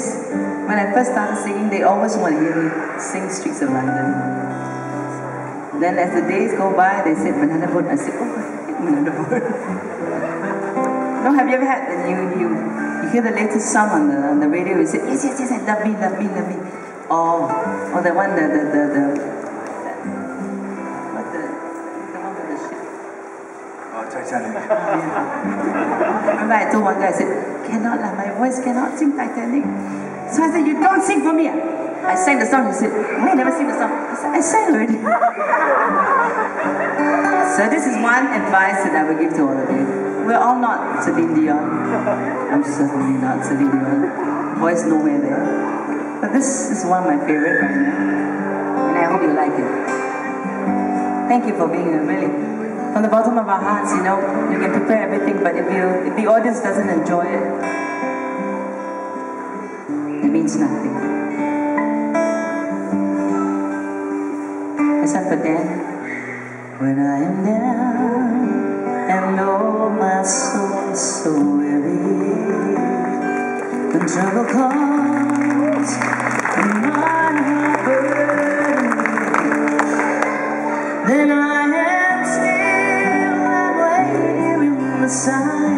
kids, when I first started singing, they always want to hear me sing Streets of London. Then as the days go by, they said, Banana Boat. I said, oh, Banana Boat. No, have you ever had, and you hear the latest song on the radio, you say, yes, yes, yes, love me, love me, love me. Or the one, the one with the ship. Oh, Titanic. Remember I told one guy, I said, cannot, my voice cannot sing Titanic. So I said, you don't sing for me. I sang the song, he said, why you never sing the song? I said, I sang already. So this is one advice that I would give to all of you. We're all not Celine Dion. I'm certainly not Celine Dion. Voice nowhere there. But this is one of my favorite right now. And I hope you like it. Thank you for being here, really. From the bottom of our hearts, you know, you can prepare everything, but if the audience doesn't enjoy it, it means nothing. Except for Dan. When I am down and oh my soul is so weary, when trouble comes and my heart burns, then I am still and wait here in the sun.